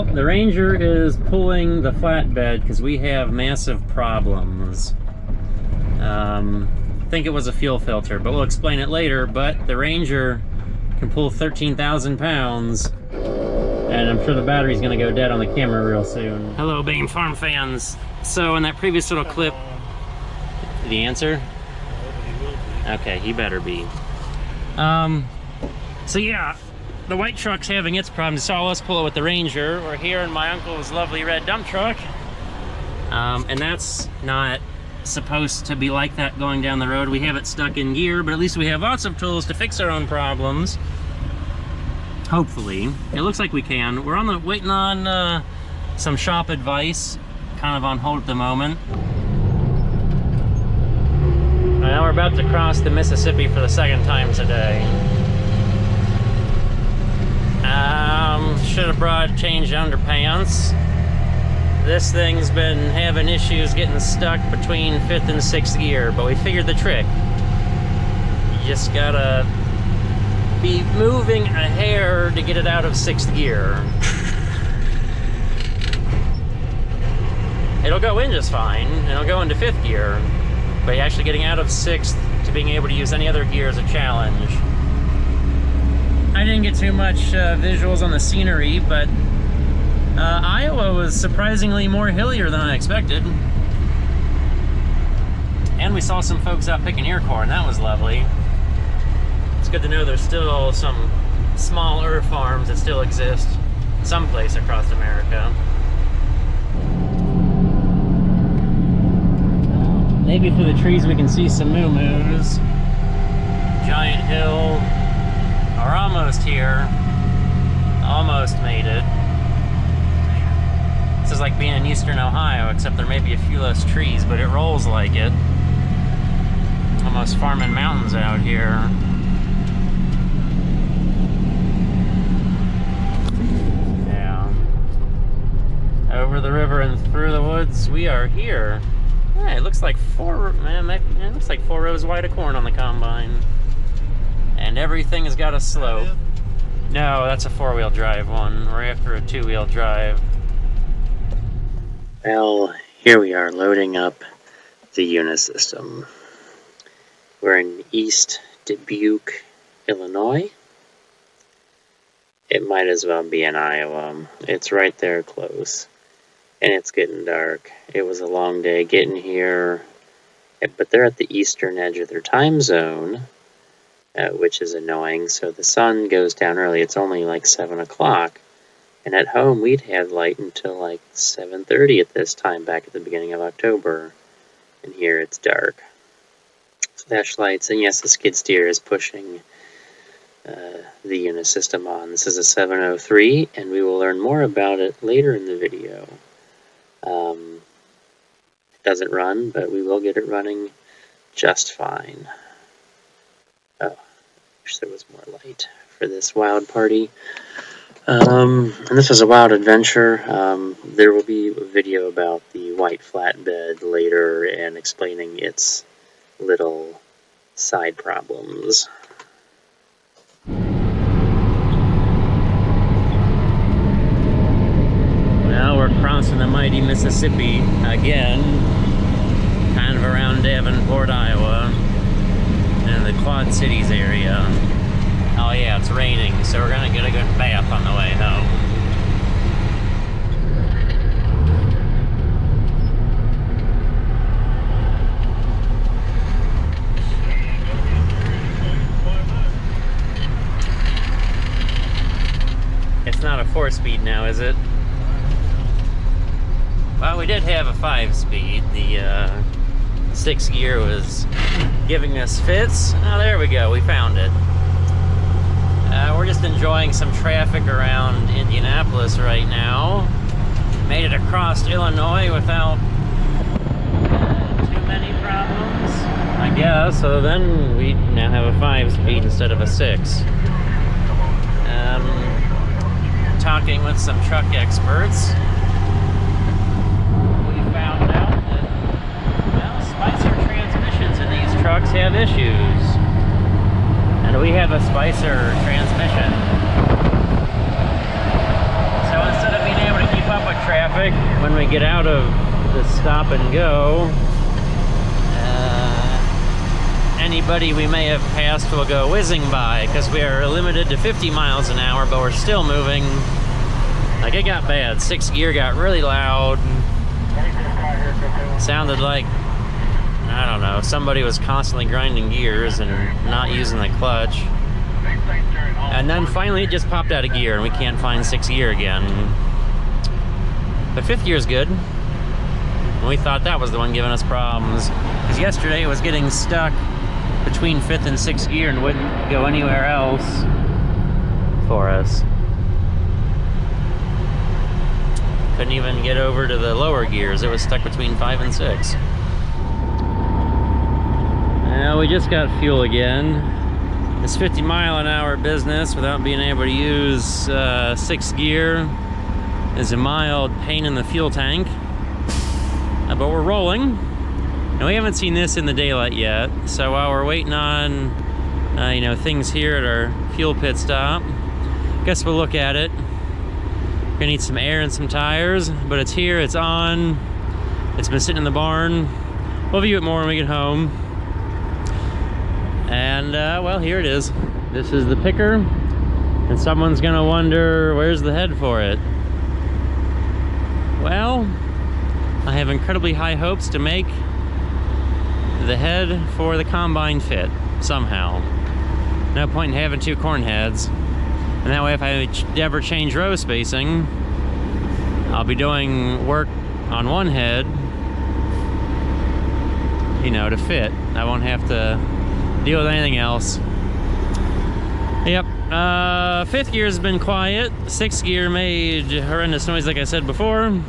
Well, the Ranger is pulling the flatbed because we have massive problems. I think it was a fuel filter, but we'll explain it later. But the Ranger can pull 13,000 pounds, and I'm sure the battery's going to go dead on the camera real soon. Hello, Bane Farm fans. So in that previous little clip, the answer? Okay, he better be. So yeah, the white truck's having its problems. You saw us pull it with the Ranger. We're here in my uncle's lovely red dump truck. And that's not supposed to be like that going down the road. We have it stuck in gear, but at least we have lots of tools to fix our own problems. Hopefully. It looks like we can. We're waiting on some shop advice, kind of on hold at the moment. Now we're about to cross the Mississippi for the second time today. Should have brought changed underpants. This thing's been having issues getting stuck between 5th and 6th gear, but we figured the trick. You just gotta be moving a hair to get it out of 6th gear. It'll go in just fine. It'll go into 5th gear, but actually getting out of 6th to being able to use any other gear is a challenge. I didn't get too much visuals on the scenery, but Iowa was surprisingly more hillier than I expected. And we saw some folks out picking ear corn. That was lovely. It's good to know there's still some smaller farms that still exist someplace across America. Maybe through the trees we can see some moo-moos. Giant hill. We're almost here. Almost made it. This is like being in eastern Ohio, except there may be a few less trees, but it rolls like it. Almost farming mountains out here. Yeah. Over the river and through the woods, we are here. Yeah, it looks like it looks like 4 rows wide of corn on the combine. And everything has got a slope. No, that's a 4-wheel drive one. We're after a 2-wheel drive. Well, here we are loading up the UniSystem. We're in East Dubuque, Illinois. It might as well be in Iowa. It's right there close. And it's getting dark. It was a long day getting here. But they're at the eastern edge of their time zone, which is annoying. So the sun goes down early. It's only like 7 o'clock. And at home, we'd had light until like 7:30 at this time back at the beginning of October. And here it's dark. Flashlights, and yes, the skid steer is pushing the UniSystem on. This is a 703, and we will learn more about it later in the video. It doesn't run, but we will get it running just fine. Oh, wish there was more light for this wild party. And this was a wild adventure. There will be a video about the white flatbed later and explaining its little side problems. Well, we're crossing the mighty Mississippi again, kind of around Davenport, Iowa, in the Quad Cities area. Oh yeah, it's raining, so we're gonna get a good bath on the way home. It's not a 4-speed now, is it? Well, we did have a 5-speed. The 6th gear was giving us fits. Oh, there we go. We found it. We're just enjoying some traffic around Indianapolis right now. Made it across Illinois without too many problems, I guess. So then we now have a 5-speed instead of a 6. Talking with some truck experts, we found out that, well, Spicer transmissions in these trucks have issues. And we have a Spicer transmission. So instead of being able to when we get out of the stop and go, anybody we may have passed will go whizzing by, because we are limited to 50 miles an hour, but we're still moving. Like, it got bad. 6th gear got really loud. Sounded like, I don't know, somebody was constantly grinding gears and not using the clutch. And then finally it just popped out of gear and we can't find 6th gear again. But 5th gear is good. And we thought that was the one giving us problems, because yesterday it was getting stuck between 5th and 6th gear and wouldn't go anywhere else for us. Couldn't even get over to the lower gears. It was stuck between 5 and 6. Now we just got fuel again. This 50-mile-an-hour business without being able to use 6th gear is a mild pain in the fuel tank. But we're rolling. And we haven't seen this in the daylight yet. So while we're waiting on things here at our fuel pit stop, guess we'll look at it. We're gonna need some air and some tires, but it's here, it's on. It's been sitting in the barn. We'll view it more when we get home. And well, here it is. This is the picker, and someone's gonna wonder, where's the head for it? Well, I have incredibly high hopes to make the head for the combine fit somehow. No point in having 2 corn heads. And that way, if I ever change row spacing, I'll be doing work on one head, to fit. I won't have to deal with anything else. Yep. 5th gear has been quiet. 6th gear made horrendous noise, like I said before. And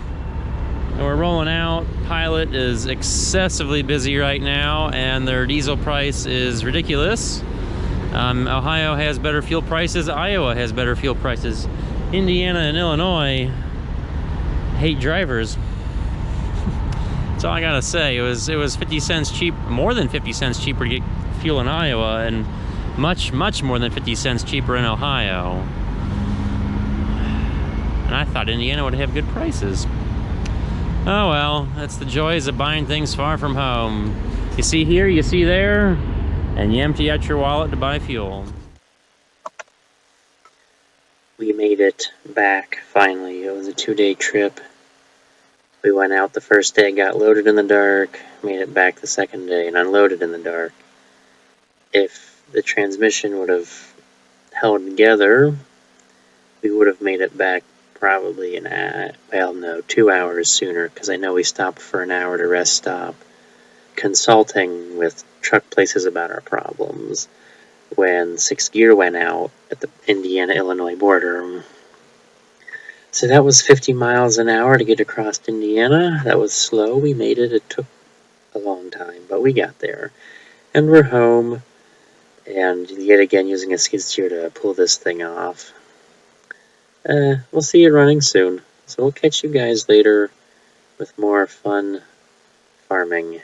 we're rolling out. Pilot is excessively busy right now, and their diesel price is ridiculous. Ohio has better fuel prices. Iowa has better fuel prices. Indiana and Illinois hate drivers. That's all I gotta say. It was 50 cents cheap, more than 50 cents cheaper to get fuel in Iowa, and much more than 50 cents cheaper in Ohio. And I thought Indiana would have good prices. Oh well, that's the joys of buying things far from home. You see here, you see there, and you empty out your wallet to buy fuel. We made it back, finally. It was a 2-day trip. We went out the first day, got loaded in the dark, made it back the second day, and unloaded in the dark. If the transmission would have held together, we would have made it back probably 2 hours sooner, because I know we stopped for an hour to rest stop, consulting with truck places about our problems when 6th gear went out at the Indiana-Illinois border. So that was 50 miles an hour to get across Indiana. That was slow. We made it. It took a long time, but we got there. And we're home, and yet again using a skid steer to pull this thing off. We'll see you running soon. So we'll catch you guys later with more fun farming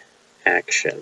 action.